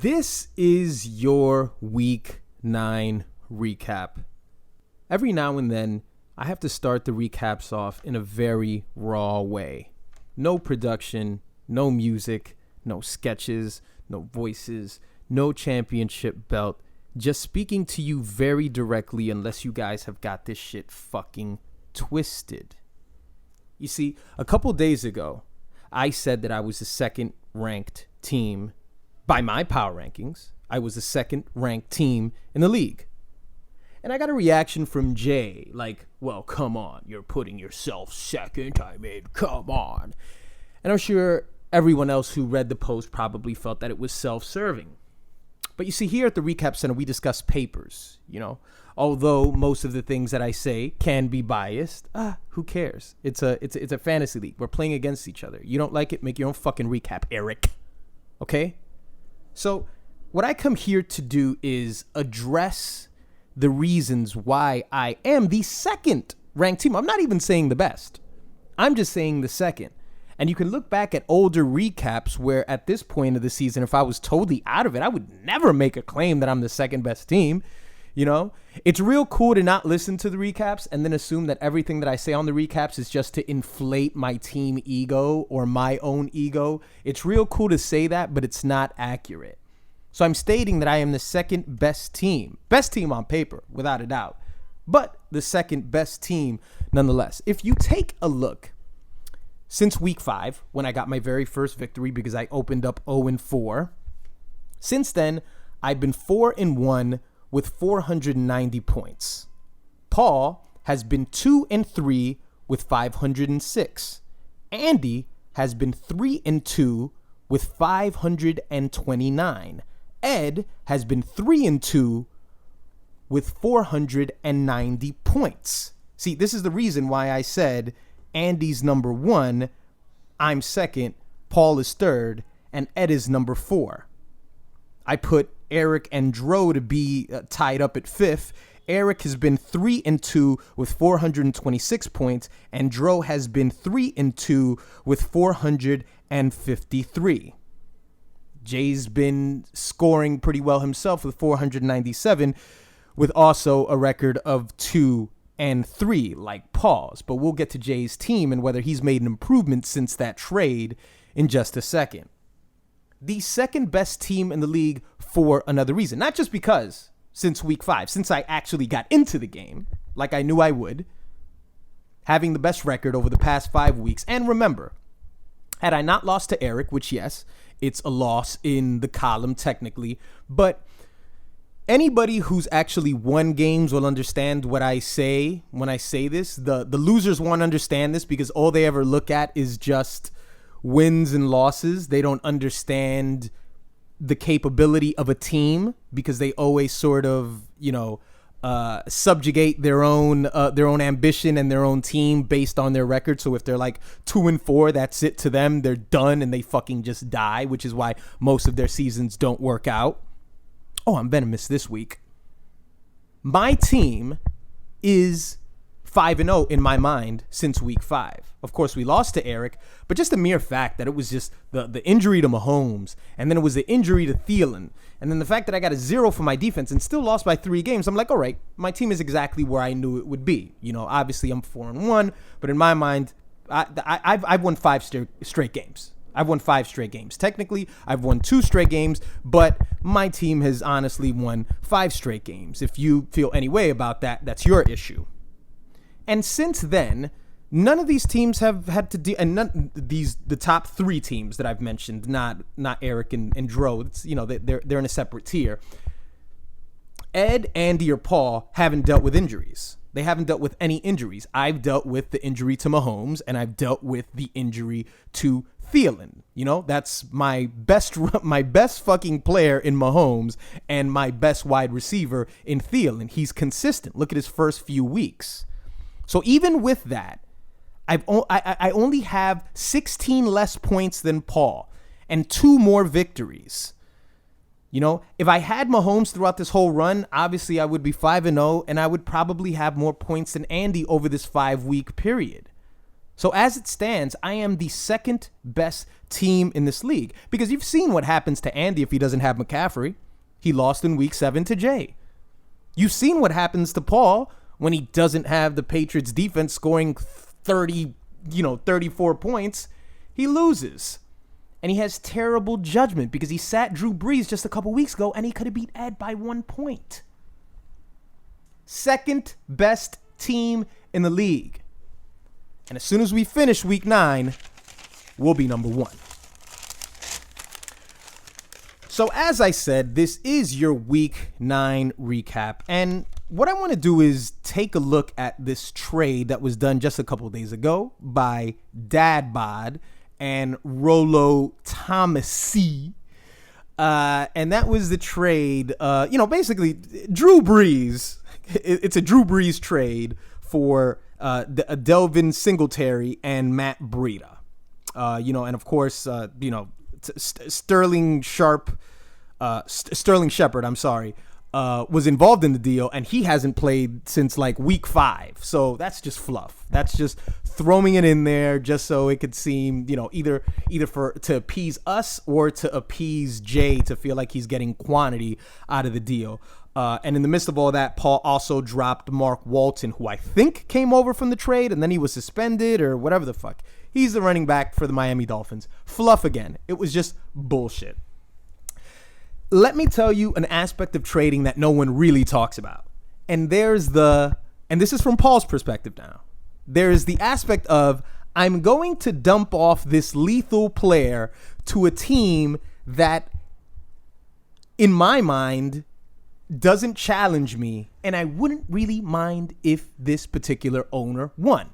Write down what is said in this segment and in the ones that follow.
This is your Week 9 recap. Every now and then, I have to start the recaps off in a very raw way. No production, no music, no sketches, no voices, no championship belt. Just speaking to you very directly unless you guys have got this shit fucking twisted. You see, a couple days ago, I said that I was the second ranked team. By my power rankings, I was the second ranked team in the league. And I got a reaction from Jay, like, well, come on, you're putting yourself second. I mean, come on. And I'm sure everyone else who read the post probably felt that it was self-serving. But you see, here at the Recap Center, we discuss papers, Although most of the things that I say can be biased, who cares? It's a fantasy league. We're playing against each other. You don't like it? Make your own fucking recap, Eric. Okay? So what I come here to do is address the reasons why I am the second ranked team. I'm not even saying the best. I'm just saying the second. And you can look back at older recaps where at this point of the season, if I was totally out of it, I would never make a claim that I'm the second best team. It's real cool to not listen to the recaps and then assume that everything that I say on the recaps is just to inflate my team ego or my own ego. It's real cool to say that, but it's not accurate. So I'm stating that I am the second best team on paper, without a doubt, but the second best team nonetheless. If you take a look since week 5, when I got my very first victory because I opened up 0-4, since then, I've been 4-1 with 490 points. Paul has been 2-3 with 506. Andy has been 3-2 with 529. Ed has been 3-2 with 490 points. See, this is the reason why I said Andy's number 1, I'm second, Paul is third, and Ed is number 4. I put Eric and Dro to be tied up at 5th. Eric has been 3-2 with 426 points, and Dro has been 3-2 with 453. Jay's been scoring pretty well himself with 497, with also a record of 2-3, like Paul's. But we'll get to Jay's team and whether he's made an improvement since that trade in just a second. The second best team in the league for another reason. Not just because, since week 5, since I actually got into the game, like I knew I would, having the best record over the past 5 weeks. And remember, had I not lost to Eric, which yes, it's a loss in the column technically, but anybody who's actually won games will understand what I say when I say this. The losers won't understand this because all they ever look at is just wins and losses. They don't understand the capability of a team because they always sort of, subjugate their own ambition and their own team based on their record. So if they're like 2-4, that's it to them. They're done and they fucking just die, which is why most of their seasons don't work out. Oh, I'm venomous this week. My team is 5-0 in my mind since week 5. Of course, we lost to Eric, but just the mere fact that it was just the injury to Mahomes, and then it was the injury to Thielen, and then the fact that I got a 0 for my defense and still lost by 3 games, I'm like, all right, my team is exactly where I knew it would be. Obviously I'm 4-1, but in my mind, I've won 5 straight games. I've won 5 straight games. Technically, I've won 2 straight games, but my team has honestly won 5 straight games. If you feel any way about that, that's your issue. And since then, none of these teams have had to deal, and the top 3 teams that I've mentioned, not Eric and Dro, it's, they're in a separate tier. Ed, Andy, or Paul haven't dealt with injuries. They haven't dealt with any injuries. I've dealt with the injury to Mahomes, and I've dealt with the injury to Thielen. That's my best fucking player in Mahomes and my best wide receiver in Thielen. He's consistent. Look at his first few weeks. So even with that, I only have 16 less points than Paul and 2 more victories. If I had Mahomes throughout this whole run, obviously I would be 5-0 and I would probably have more points than Andy over this 5-week period. So as it stands, I am the second best team in this league, because you've seen what happens to Andy if he doesn't have McCaffrey. He lost in week 7 to Jay. You've seen what happens to Paul when he doesn't have the Patriots defense scoring 34 points. He loses. And he has terrible judgment because he sat Drew Brees just a couple weeks ago and he could have beat Ed by 1 point. Second best team in the league. And as soon as we finish week 9, we'll be number 1. So as I said, this is your week 9 recap. And what I want to do is take a look at this trade that was done just a couple of days ago by Dad Bod and Rolo Thomasy. And that was the trade, basically Drew Brees. It's a Drew Brees trade for Delvin Singletary and Matt Breida. And of course, Sterling Shepard, was involved in the deal, and he hasn't played since like week 5. So that's just fluff. That's just throwing it in there just so it could seem, either to appease us or to appease Jay to feel like he's getting quantity out of the deal. And in the midst of all that, Paul also dropped Mark Walton, who I think came over from the trade, and then he was suspended or whatever the fuck. He's the running back for the Miami Dolphins. Fluff again. It was just bullshit. Let me tell you an aspect of trading that no one really talks about. And this is from Paul's perspective now. There's the aspect of, I'm going to dump off this lethal player to a team that, in my mind, doesn't challenge me, and I wouldn't really mind if this particular owner won.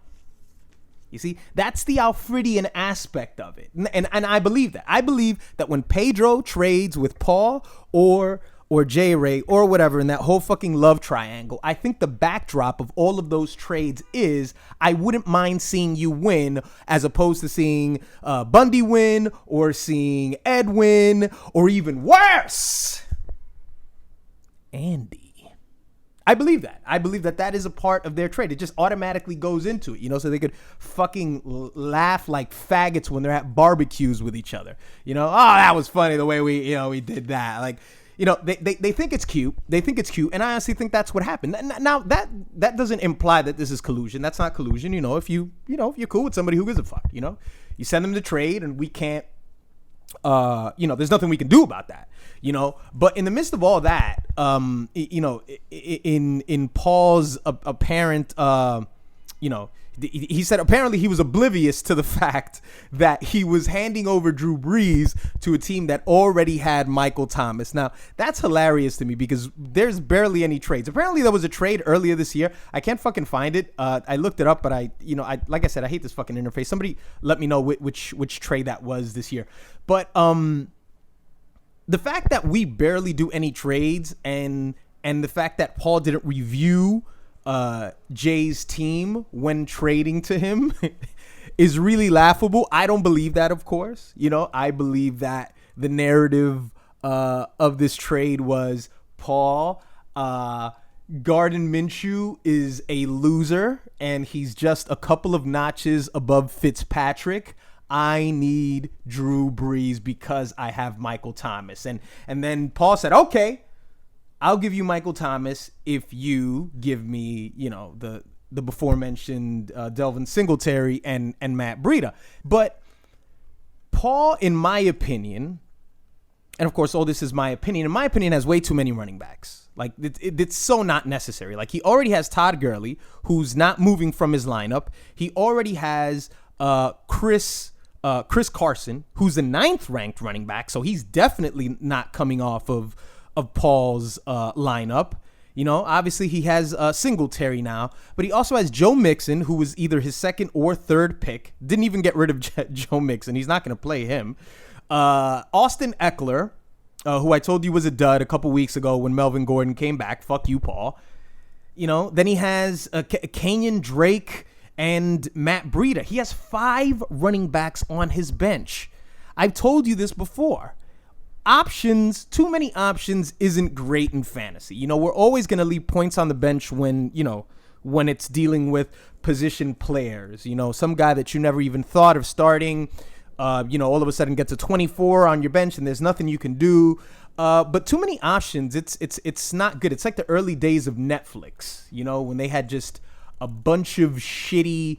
You see, that's the Alfredian aspect of it. And I believe that. I believe that when Pedro trades with Paul or J. Ray or whatever in that whole fucking love triangle, I think the backdrop of all of those trades is, I wouldn't mind seeing you win as opposed to seeing Bundy win or seeing Ed win or even worse, Andy. I believe that. I believe that is a part of their trade. It just automatically goes into it, so they could fucking laugh like faggots when they're at barbecues with each other. Oh, that was funny the way we did that. Like, they think it's cute. They think it's cute, and I honestly think that's what happened. Now that doesn't imply that this is collusion. That's not collusion. If you're cool with somebody, who gives a fuck? You send them to trade, and we can't. There's nothing we can do about that. But in the midst of all that, in Paul's apparent, he said apparently he was oblivious to the fact that he was handing over Drew Brees to a team that already had Michael Thomas. Now, that's hilarious to me because there's barely any trades. Apparently there was a trade earlier this year. I can't fucking find it. I looked it up, but I like I said, I hate this fucking interface. Somebody let me know which trade that was this year. But the fact that we barely do any trades and the fact that Paul didn't review Jay's team when trading to him is really laughable. I don't believe that, of course. I believe that the narrative of this trade was Paul, Gardner Minshew is a loser and he's just a couple of notches above Fitzpatrick. I need Drew Brees because I have Michael Thomas. And then Paul said, okay, I'll give you Michael Thomas if you give me, the before mentioned Delvin Singletary and Matt Breida. But Paul, in my opinion, and of course, all this is my opinion, in my opinion, has way too many running backs. Like, it's so not necessary. Like, he already has Todd Gurley, who's not moving from his lineup. He already has Chris Carson, who's the 9th ranked running back. So he's definitely not coming off of Paul's lineup. Obviously he has Singletary now, but he also has Joe Mixon, who was either his 2nd or 3rd pick. Didn't even get rid of Joe Mixon. He's not going to play him. Austin Eckler, who I told you was a dud a couple weeks ago when Melvin Gordon came back. Fuck you, Paul. Then he has Kenyon Drake and Matt Breida. He has 5 running backs on his bench. I've told you this before. Too many options isn't great in fantasy. We're always going to leave points on the bench when when it's dealing with position players. Some guy that you never even thought of starting, all of a sudden gets a 24 on your bench and there's nothing you can do. But too many options, it's not good. It's like the early days of Netflix, when they had just a bunch of shitty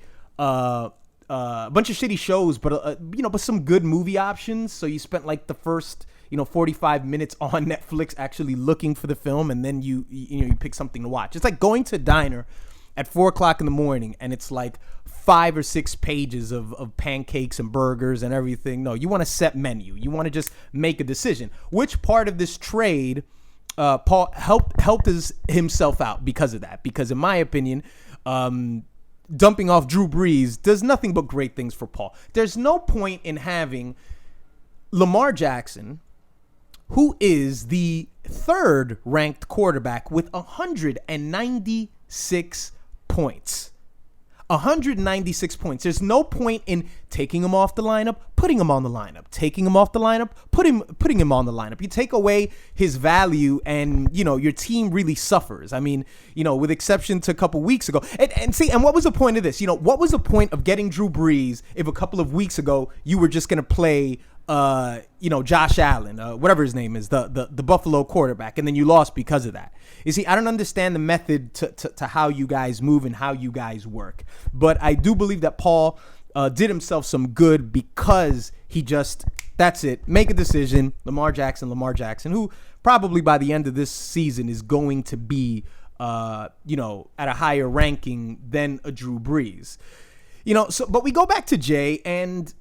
shows, but some good movie options. So you spent like the first 45 minutes on Netflix actually looking for the film, and then you pick something to watch. It's like going to a diner at 4:00 in the morning and it's like 5 or 6 pages of pancakes and burgers and everything. No, you want a set menu. You want to just make a decision. Which part of this trade Paul helped himself out because of that? Because in my opinion, dumping off Drew Brees does nothing but great things for Paul. There's no point in having Lamar Jackson, who is the 3rd ranked quarterback with 196 points. 196 points. There's no point in taking him off the lineup, putting him on the lineup, taking him off the lineup, putting him on the lineup. You take away his value and, your team really suffers. I mean, with exception to a couple weeks ago. And what was the point of this? What was the point of getting Drew Brees if a couple of weeks ago you were just going to play Josh Allen, whatever his name is, the Buffalo quarterback, and then you lost because of that. You see, I don't understand the method to how you guys move and how you guys work. But I do believe that Paul did himself some good because he that's it, make a decision. Lamar Jackson, who probably by the end of this season is going to be, at a higher ranking than a Drew Brees. But we go back to Jay, and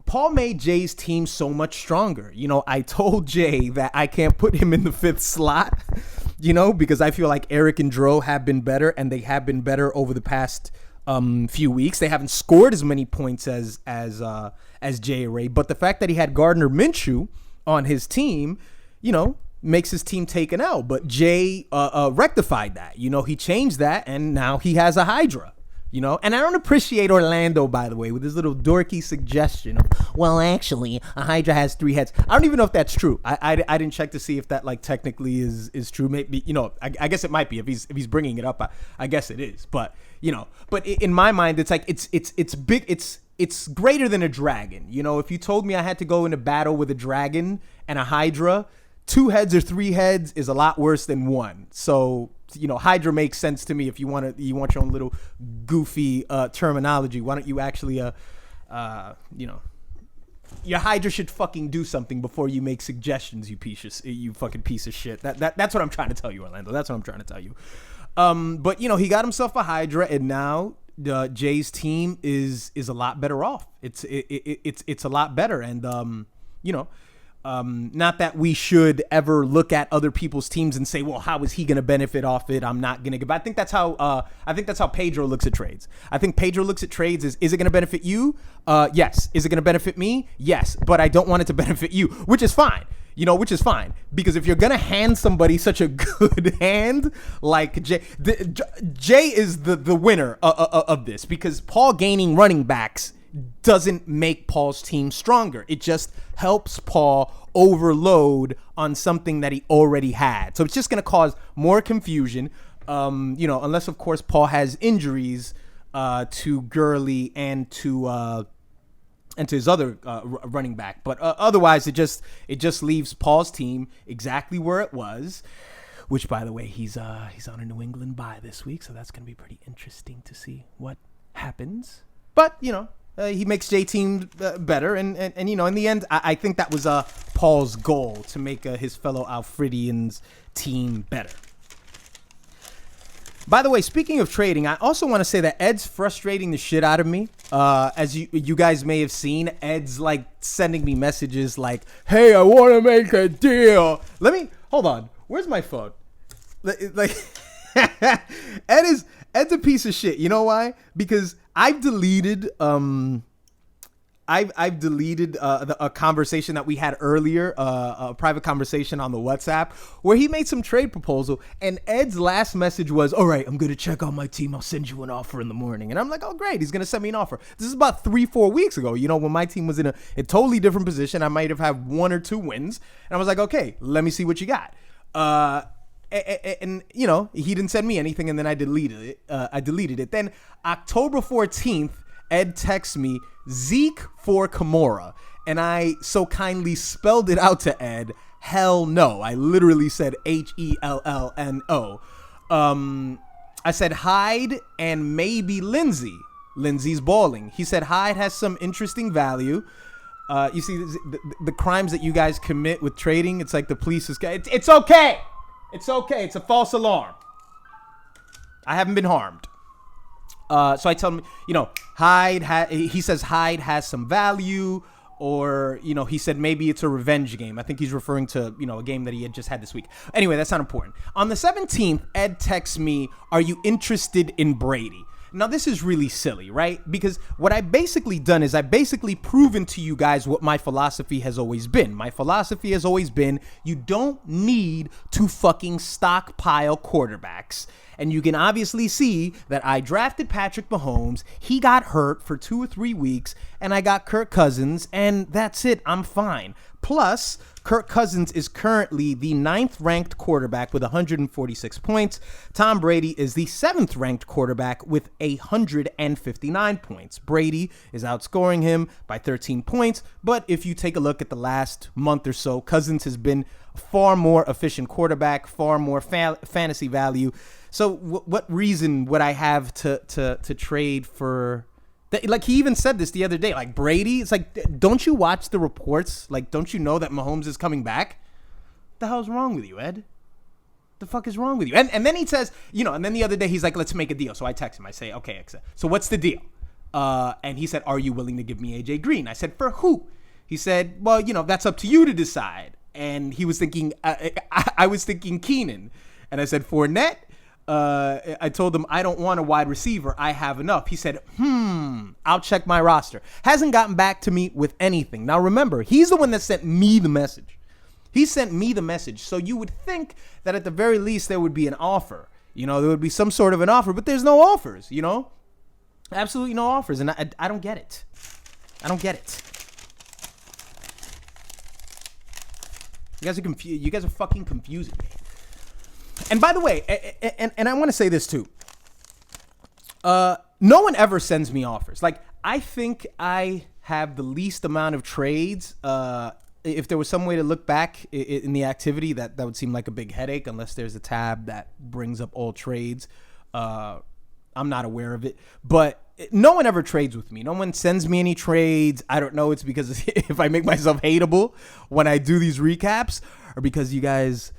Paul made Jay's team so much stronger. I told Jay that I can't put him in the 5th slot, because I feel like Eric and Dro have been better, and they have been better over the past few weeks. They haven't scored as many points as Jay Ray, but the fact that he had Gardner Minshew on his team, makes his team take an L. But Jay rectified that. He changed that, and now he has a Hydra. And I don't appreciate Orlando, by the way, with his little dorky suggestion of, well, actually, a Hydra has 3 heads. I don't even know if that's true. I didn't check to see if that technically is true. Maybe, I guess it might be if he's bringing it up. I guess it is. But in my mind, it's like it's big. It's greater than a dragon. If you told me I had to go into battle with a dragon and a Hydra, 2 heads or 3 heads is a lot worse than 1. So, Hydra makes sense to me. If you want your own little goofy terminology, why don't you actually, your Hydra should fucking do something before you make suggestions, you fucking piece of shit. That's what I'm trying to tell you, Orlando. That's what I'm trying to tell you. But he got himself a Hydra, and now Jay's team is a lot better off. It's a lot better, and not that we should ever look at other people's teams and say, well, how is he going to benefit off it? I'm not going to. But I think that's how Pedro looks at trades. I think Pedro looks at trades is it going to benefit you? Yes. Is it going to benefit me? Yes. But I don't want it to benefit you, which is fine. Because if you're going to hand somebody such a good hand like Jay, Jay is the winner of this, because Paul gaining running backs doesn't make Paul's team stronger. It just helps Paul overload on something that he already had. So it's just going to cause more confusion, unless, of course, Paul has injuries to Gurley and to his other running back. But otherwise, it just leaves Paul's team exactly where it was, which, by the way, he's on a New England bye this week, so that's going to be pretty interesting to see what happens. But, he makes Jay team better, and in the end, I think that was Paul's goal, to make his fellow Alfredians team better. By the way, speaking of trading, I also want to say that Ed's frustrating the shit out of me. As you guys may have seen, Ed's sending me messages like, "Hey, I want to make a deal." Hold on. Where's my phone? Ed's a piece of shit. You know why? Because I've deleted a conversation that we had earlier, a private conversation on the WhatsApp, where he made some trade proposal, and Ed's last message was, "All right, I'm going to check on my team. I'll send you an offer in the morning." And I'm like, "Oh, great. He's going to send me an offer." This is about 3-4 weeks ago, when my team was in a totally different position. I might have had 1 or 2 wins. And I was like, "Okay, let me see what you got." and you know, he didn't send me anything, and then I deleted it. Then October 14th, Ed texts me Zeke for Kimura, and I so kindly spelled it out to Ed. Hell no. I literally said HELLNO. I said Hyde and maybe Lindsey. Lindsey's balling. He said Hyde has some interesting value. You see, the crimes that you guys commit with trading, it's like the police is... It's okay. It's okay. It's a false alarm. I haven't been harmed. So I tell him, you know, he says Hyde has some value, or, you know, he said maybe it's a revenge game. I think he's referring to, you know, a game that he had just had this week. Anyway, that's not important. On the 17th, Ed texts me, are you interested in Brady? Now, this is really silly, right? Because what I basically done is I basically proven to you guys what my philosophy has always been. My philosophy has always been you don't need to fucking stockpile quarterbacks. And you can obviously see that I drafted Patrick Mahomes. He got hurt for 2 or 3 weeks, and I got Kirk Cousins, and that's it. I'm fine. Plus, Kirk Cousins is currently the 9th ranked quarterback with 146 points. Tom Brady is the 7th ranked quarterback with 159 points. Brady is outscoring him by 13 points. But if you take a look at the last month or so, Cousins has been a far more efficient quarterback, far more fantasy value. So what reason would I have to trade for... Like, he even said this the other day. Like, Brady, it's like, don't you watch the reports? Like, don't you know that Mahomes is coming back? What the hell's wrong with you, Ed? The fuck is wrong with you? And then he says, you know, and then the other day he's like, let's make a deal. So I text him. I say, okay, so what's the deal? And he said, are you willing to give me AJ Green? I said, for who? He said, well, you know, that's up to you to decide. And he was thinking, I was thinking Keenan. And I said, Fournette? I told him I don't want a wide receiver. I have enough. He said, I'll check my roster. Hasn't gotten back to me with anything. Now, remember, he's the one that sent me the message. He sent me the message. So you would think that at the very least there would be an offer. You know, there would be some sort of an offer, but there's no offers, you know? Absolutely no offers. And I don't get it. I don't get it. You guys are confused. You guys are fucking confusing me. And by the way, and I want to say this too. No one ever sends me offers. Like, I think I have the least amount of trades. If there was some way to look back in the activity, that would seem like a big headache unless there's a tab that brings up all trades. I'm not aware of it. But no one ever trades with me. No one sends me any trades. I don't know. It's because if I make myself hateable when I do these recaps, or because you guys...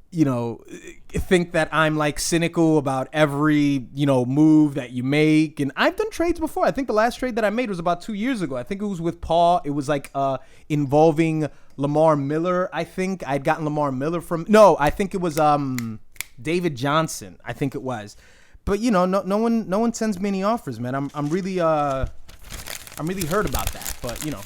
you know, think that I'm like cynical about every, you know, move that you make. And I've done trades before. I think the last trade that I made was about 2 years ago. I think it was with Paul. It was like involving Lamar Miller. I think I'd gotten Lamar Miller from... No, I think it was David Johnson. I think it was. But, you know, no one sends me any offers, man. I'm really hurt about that. But, you know.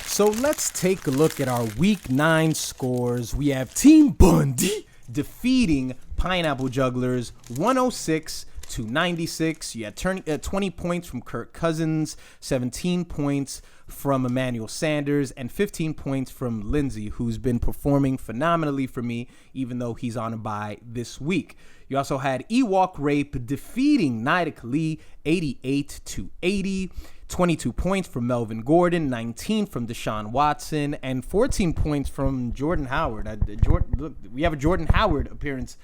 So let's take a look at our Week 9 scores. We have Team Bundy defeating Pineapple Jugglers 106-96. You had 20 points from Kirk Cousins, 17 points from Emmanuel Sanders, and 15 points from Lindsey, who's been performing phenomenally for me, even though he's on a bye this week. You also had Ewok Rape defeating Nida Kali 88-80. 22 points from Melvin Gordon, 19 from Deshaun Watson, and 14 points from Jordan Howard. Look, we have a Jordan Howard appearance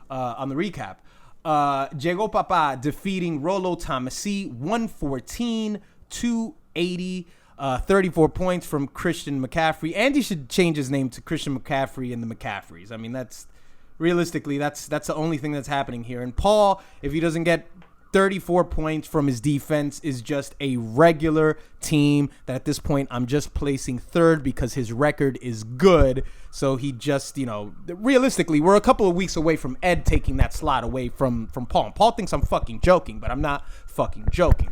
on the recap. Diego Papa defeating Rolo Tomasi 114-80. 34 points from Christian McCaffrey. Andy should change his name to Christian McCaffrey and the McCaffreys. I mean, that's realistically, that's the only thing that's happening here. And Paul, if he doesn't get 34 points from his defense, is just a regular team that at this point I'm just placing third because his record is good. So he just, you know, realistically, we're a couple of weeks away from Ed taking that slot away from Paul. And Paul thinks I'm fucking joking, but I'm not fucking joking.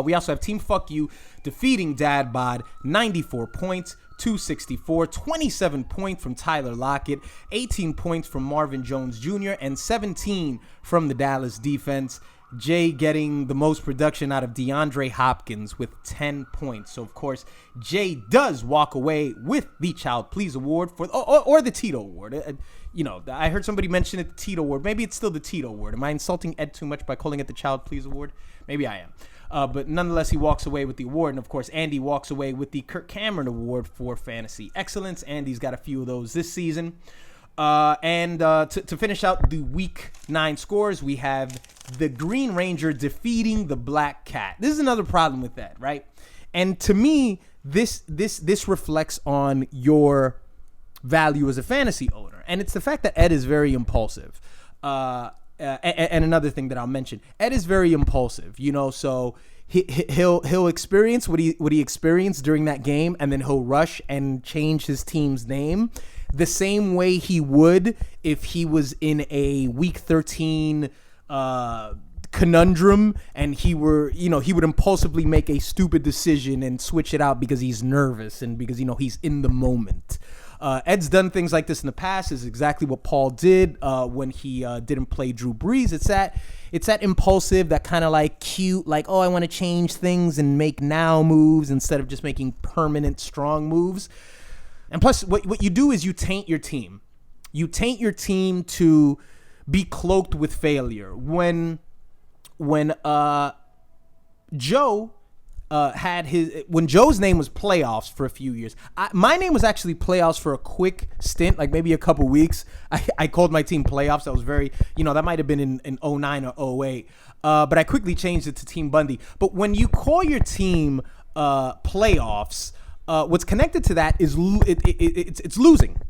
We also have Team Fuck You defeating Dad Bod, 94 points, 264, 27 points from Tyler Lockett, 18 points from Marvin Jones Jr., and 17 from the Dallas defense. Jay getting the most production out of DeAndre Hopkins with 10 points. So, of course, Jay does walk away with the Child Please Award for or the Tito Award. I heard somebody mention it, the Tito Award. Maybe it's still the Tito Award. Am I insulting Ed too much by calling it the Child Please Award? Maybe I am. But nonetheless, he walks away with the award. And, of course, Andy walks away with the Kirk Cameron Award for Fantasy Excellence. Andy's got a few of those this season. To finish out the Week 9 scores, we have the Green Ranger defeating the Black Cat. This is another problem with that, right? And to me, this reflects on your value as a fantasy owner. And it's the fact that Ed is very impulsive. And another thing that I'll mention, Ed is very impulsive, so he'll experience what he experienced during that game, and then he'll rush and change his team's name the same way he would if he was in a Week 13 conundrum and he would impulsively make a stupid decision and switch it out because he's nervous and because he's in the moment. Ed's done things like this in the past. Is exactly what Paul did when he didn't play Drew Brees. It's that impulsive, that kind of like cute, like, oh, I want to change things and make now moves instead of just making permanent strong moves. And plus, what you do is you taint your team. You taint your team to be cloaked with failure. When Joe when Joe's name was Playoffs for a few years, my name was actually Playoffs for a quick stint, like maybe a couple weeks. I called my team Playoffs. That was very, that might have been in 09 or 08. But I quickly changed it to Team Bundy. But when you call your team Playoffs, what's connected to that is it's losing.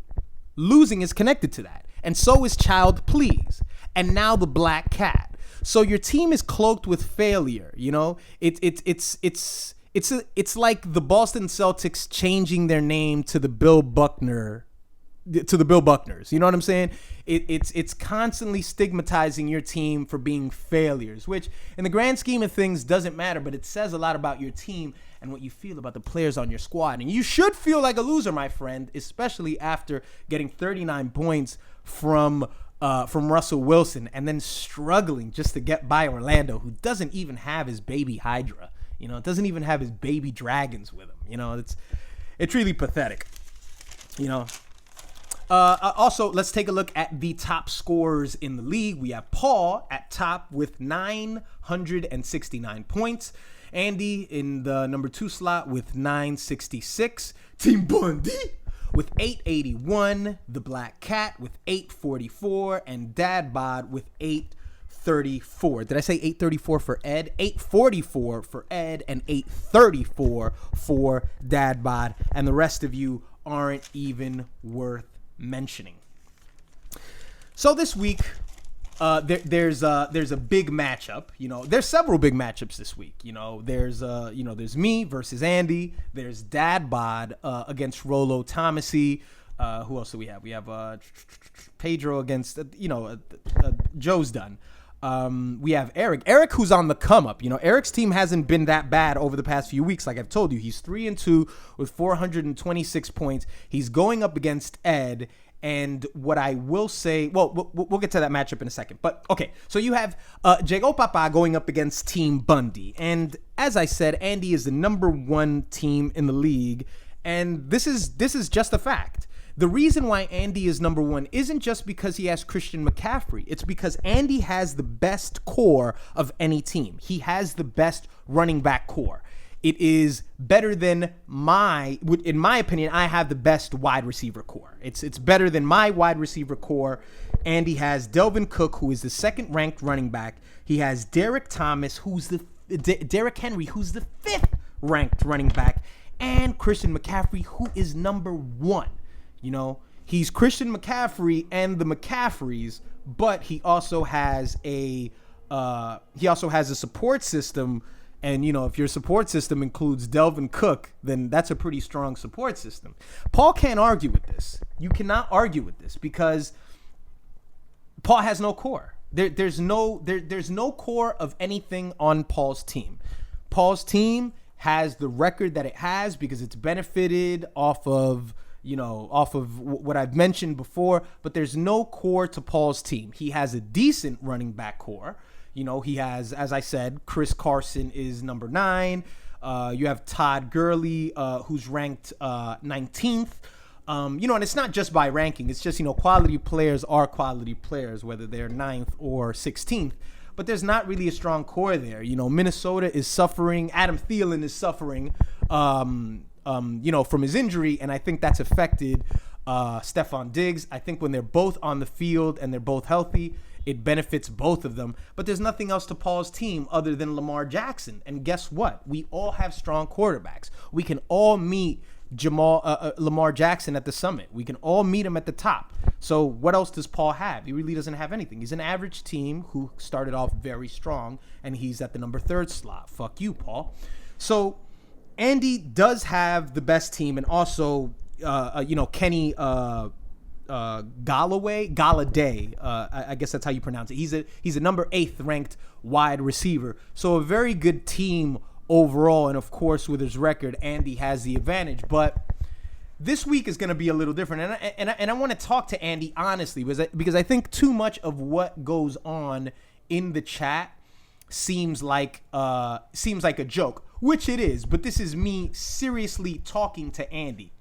Losing is connected to that. And so is Child Please. And now the Black Cat. So your team is cloaked with failure, It's like the Boston Celtics changing their name to the Bill Buckners. You know what I'm saying? It's constantly stigmatizing your team for being failures, which in the grand scheme of things doesn't matter, but it says a lot about your team and what you feel about the players on your squad. And you should feel like a loser, my friend, especially after getting 39 points from Russell Wilson and then struggling just to get by Orlando, who doesn't even have his baby Hydra, doesn't even have his baby dragons with him. It's really pathetic, Also, let's take a look at the top scorers in the league. We have Paul at top with 969 points. Andy in the number 2 slot with 966. Team Bundy with 881, the Black Cat with 844, and Dad Bod with 834. Did I say 834 for Ed? 844 for Ed and 834 for Dad Bod, and the rest of you aren't even worth mentioning. So this week, there's a big matchup. There's several big matchups this week. There's me versus Andy. There's Dad Bod against Rolo Thomasy. Who else do we have? We have Pedro against Joe's done. We have Eric who's on the come up. Eric's team hasn't been that bad over the past few weeks. Like I've told you, he's 3-2 with 426 points. He's going up against Ed. And what I will say, well, we'll get to that matchup in a second. But, okay, so you have Jago Papa going up against Team Bundy. And as I said, Andy is the number 1 team in the league. And this is just a fact. The reason why Andy is number 1 isn't just because he has Christian McCaffrey. It's because Andy has the best core of any team. He has the best running back core. It is better than in my opinion, I have the best wide receiver core. It's better than my wide receiver core. And he has Delvin Cook, who is the 2nd ranked running back. He has Derek Thomas, Derrick Henry, who's the 5th ranked running back. And Christian McCaffrey, who is number 1. He's Christian McCaffrey and the McCaffreys, but he also has a support system. And, if your support system includes Delvin Cook, then that's a pretty strong support system. Paul can't argue with this. You cannot argue with this because Paul has no core. There's no core of anything on Paul's team. Paul's team has the record that it has because it's benefited off of what I've mentioned before, but there's no core to Paul's team. He has a decent running back core. He has, as I said, Chris Carson is number 9. You have Todd Gurley, who's ranked 19th. And it's not just by ranking. It's just, quality players are quality players, whether they're 9th or 16th. But there's not really a strong core there. Minnesota is suffering. Adam Thielen is suffering, from his injury. And I think that's affected Stephon Diggs. I think when they're both on the field and they're both healthy, it benefits both of them. But there's nothing else to Paul's team other than Lamar Jackson. And guess what? We all have strong quarterbacks. We can all meet Lamar Jackson at the summit. We can all meet him at the top. So what else does Paul have? He really doesn't have anything. He's an average team who started off very strong, and he's at the number 3 slot. Fuck you, Paul. So Andy does have the best team, and also, Kenny Galladay. I guess that's how you pronounce it. He's a number 8th ranked wide receiver. So a very good team overall, and of course with his record, Andy has the advantage. But this week is going to be a little different, and I want to talk to Andy honestly because I think too much of what goes on in the chat seems like a joke, which it is. But this is me seriously talking to Andy.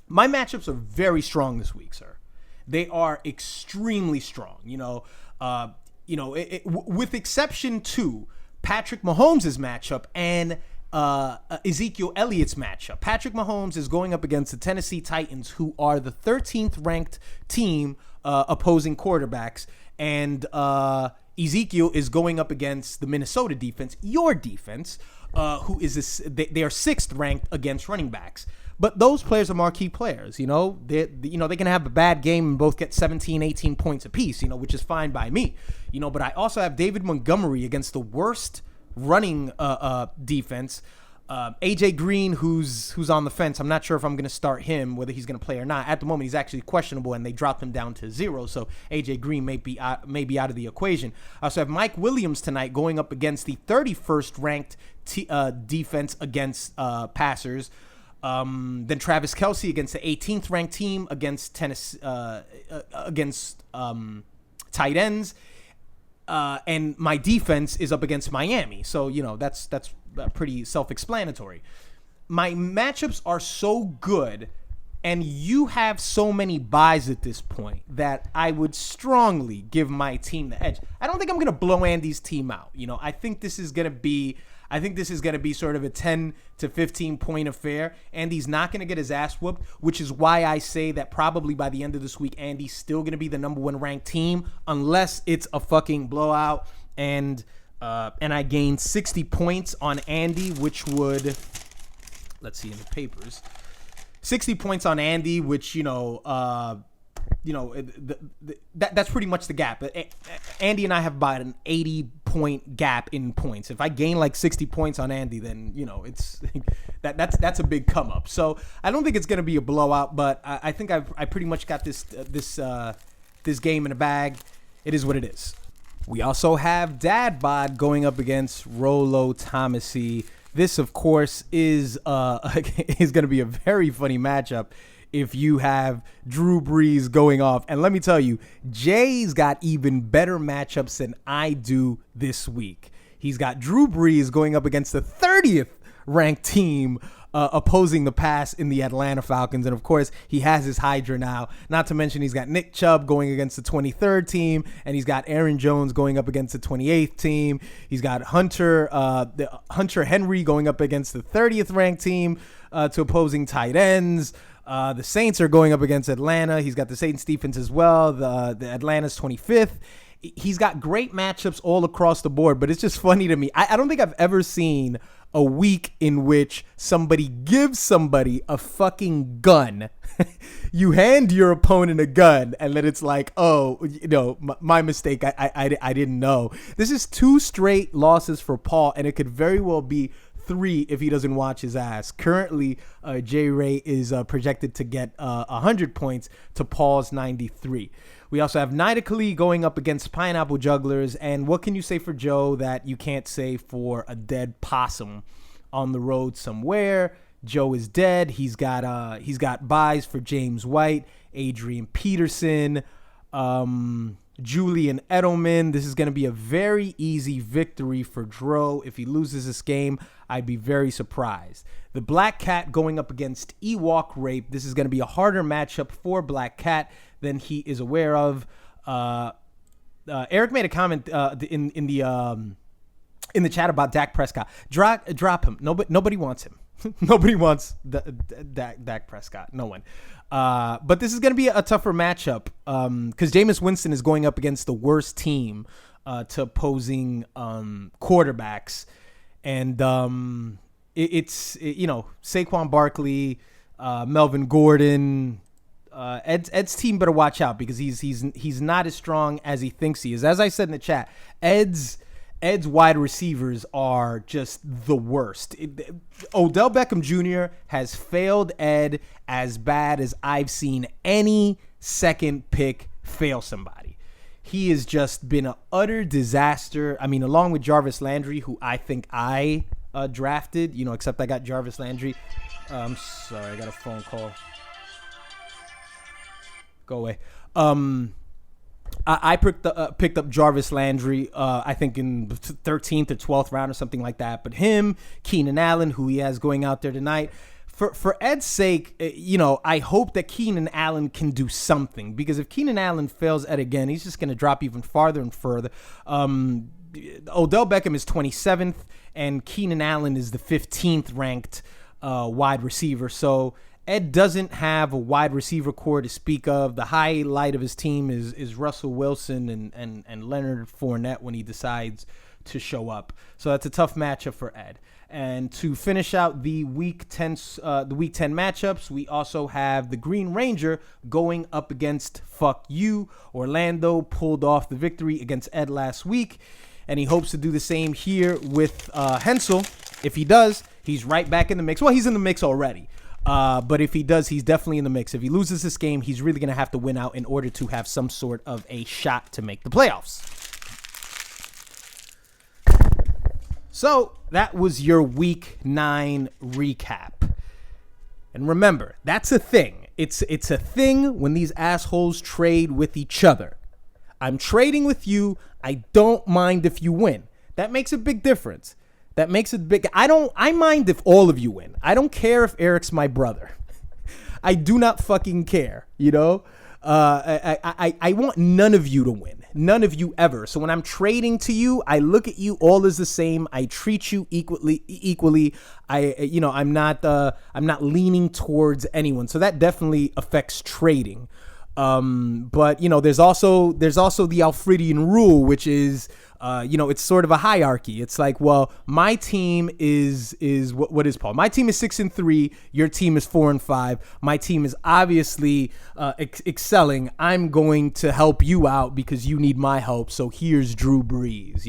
My matchups are very strong this week, sir. They are extremely strong. With exception to Patrick Mahomes' matchup and Ezekiel Elliott's matchup. Patrick Mahomes is going up against the Tennessee Titans, who are the 13th ranked team opposing quarterbacks, and Ezekiel is going up against the Minnesota defense, your defense, who is they are 6th ranked against running backs. But those players are marquee players. They can have a bad game and both get 17, 18 points apiece, which is fine by me. But I also have David Montgomery against the worst running defense. AJ Green, who's on the fence. I'm not sure if I'm going to start him, whether he's going to play or not. At the moment, he's actually questionable, and they dropped him down to 0. So AJ Green may be out of the equation. I also have Mike Williams tonight going up against the 31st ranked defense against passers. Then Travis Kelce against the 18th ranked team against Tennessee, against tight ends. And my defense is up against Miami. So, that's pretty self-explanatory. My matchups are so good, and you have so many buys at this point that I would strongly give my team the edge. I don't think I'm going to blow Andy's team out. I think this is going to be sort of a 10 to 15 point affair. Andy's not going to get his ass whooped, which is why I say that probably by the end of this week, Andy's still going to be the number 1 ranked team, unless it's a fucking blowout. And I gained 60 points on Andy, which would, let's see in the papers, 60 points on Andy, which, that's pretty much the gap. Andy and I have about an 80-point gap in points. If I gain like 60 points on Andy, then it's that's a big come up. So I don't think it's gonna be a blowout, but I think I pretty much got this game in a bag. It is what it is. We also have Dad Bod going up against Rolo Thomasy. This, of course, is gonna be a very funny matchup if you have Drew Brees going off. And let me tell you, Jay's got even better matchups than I do this week. He's got Drew Brees going up against the 30th ranked team opposing the pass in the Atlanta Falcons. And of course, he has his Hydra now. Not to mention he's got Nick Chubb going against the 23rd team, and he's got Aaron Jones going up against the 28th team. He's got Hunter Henry going up against the 30th ranked team to opposing tight ends. The Saints are going up against Atlanta. He's got the Saints defense as well. The Atlanta's 25th. He's got great matchups all across the board, but it's just funny to me. I don't think I've ever seen a week in which somebody gives somebody a fucking gun. You hand your opponent a gun, and then it's like, oh, my mistake. I didn't know. This is 2 straight losses for Paul, and it could very well be 3 if he doesn't watch his ass. Currently, J Ray is projected to get 100 points to Paul's 93. We also have Nida Kali going up against Pineapple Jugglers. And what can you say for Joe that you can't say for a dead possum on the road somewhere? Joe is dead. He's got buys for James White, Adrian Peterson, Julian Edelman. This is going to be a very easy victory for Dro. If he loses this game, I'd be very surprised. The Black Cat going up against Ewok Rape. This is going to be a harder matchup for Black Cat than he is aware of. Eric made a comment in the chat about Dak Prescott. Drop him. Nobody wants him. Nobody wants Dak Prescott. No one. But this is going to be a tougher matchup because Jameis Winston is going up against the worst team to opposing quarterbacks. And it's Saquon Barkley, Melvin Gordon. Ed's team better watch out because he's not as strong as he thinks he is. As I said in the chat, Ed's wide receivers are just the worst. Odell Beckham Jr. has failed Ed as bad as I've seen any second pick fail somebody. He has just been an utter disaster. I mean, along with Jarvis Landry, who I think I drafted, except I got Jarvis Landry. I'm sorry, I got a phone call. Go away. I picked up Jarvis Landry, I think in the 13th or 12th round or something like that. But him, Keenan Allen, who he has going out there tonight, for Ed's sake, I hope that Keenan Allen can do something. Because if Keenan Allen fails Ed again, he's just going to drop even farther and further. Odell Beckham is 27th, and Keenan Allen is the 15th ranked wide receiver. So Ed doesn't have a wide receiver core to speak of. The highlight of his team is Russell Wilson and Leonard Fournette when he decides to show up. So that's a tough matchup for Ed. And to finish out the Week 10 matchups, we also have the Green Ranger going up against Fuck You. Orlando pulled off the victory against Ed last week, and he hopes to do the same here with Hensel. If he does, he's right back in the mix. Well, he's in the mix already. But if he does, he's definitely in the mix. If he loses this game, he's really going to have to win out in order to have some sort of a shot to make the playoffs. So that was your Week 9 recap. And remember, that's a thing. It's a thing when these assholes trade with each other. I'm trading with you. I don't mind if you win. That makes a big difference. I mind if all of you win. I don't care if Eric's my brother. I do not fucking care, I want none of you to win. None of you ever. So when I'm trading to you, I look at you all as the same. I treat you equally. I'm not leaning towards anyone. So that definitely affects trading. But there's also the Alfredian rule, which is, it's sort of a hierarchy. It's like, well, my team is what is Paul? My team is 6-3. Your team is 4-5. My team is obviously excelling. I'm going to help you out because you need my help. So here's Drew Brees.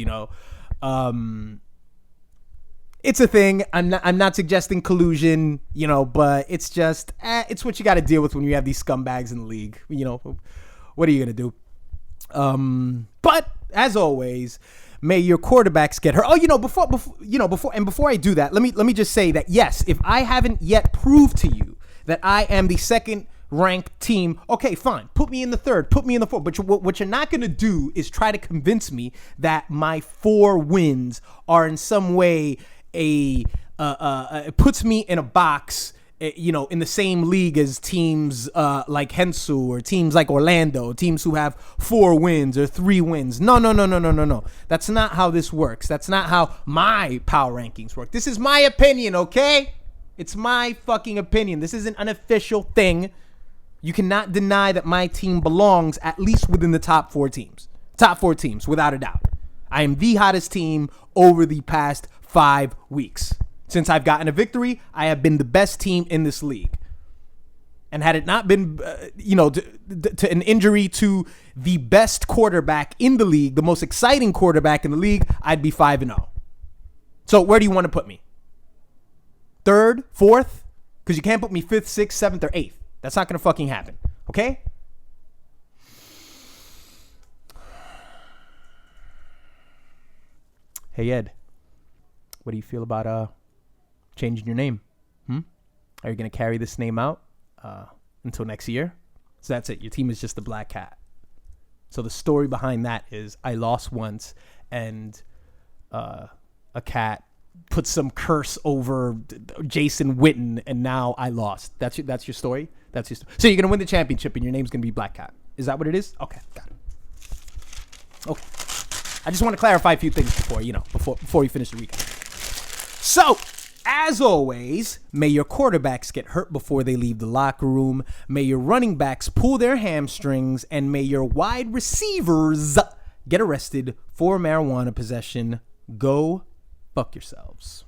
It's a thing. I'm not suggesting collusion, but it's just it's what you got to deal with when you have these scumbags in the league. What are you gonna do? But as always, may your quarterbacks get hurt. Oh, before I do that, let me just say that yes, if I haven't yet proved to you that I am the second ranked team, okay, fine. Put me in the third, put me in the fourth. But what you're not gonna do is try to convince me that my 4 wins are in some way it puts me in a box, in the same league as teams like Hensel or teams like Orlando, teams who have 4 wins or 3 wins. No. That's not how this works. That's not how my power rankings work. This is my opinion, okay? It's my fucking opinion. This isn't an official thing. You cannot deny that my team belongs at least within the top 4 teams. Top 4 teams, without a doubt. I am the hottest team over the past 5 weeks. Since I've gotten a victory, I have been the best team in this league. And had it not been, to an injury to the best quarterback in the league, the most exciting quarterback in the league, I'd be 5-0. So where do you want to put me? third, fourth, because you can't put me fifth, sixth, seventh, or eighth. That's not going to fucking happen. Okay? Hey, Ed. What do you feel about changing your name? Are you going to carry this name out until next year? So that's it. Your team is just the Black Cat. So the story behind that is I lost once, and a cat put some curse over Jason Witten, and now I lost. That's your story? That's your story. So you're going to win the championship, and your name's going to be Black Cat. Is that what it is? Okay, got it. Okay. I just want to clarify a few things before you finish the recap. So, as always, may your quarterbacks get hurt before they leave the locker room. May your running backs pull their hamstrings. And may your wide receivers get arrested for marijuana possession. Go fuck yourselves.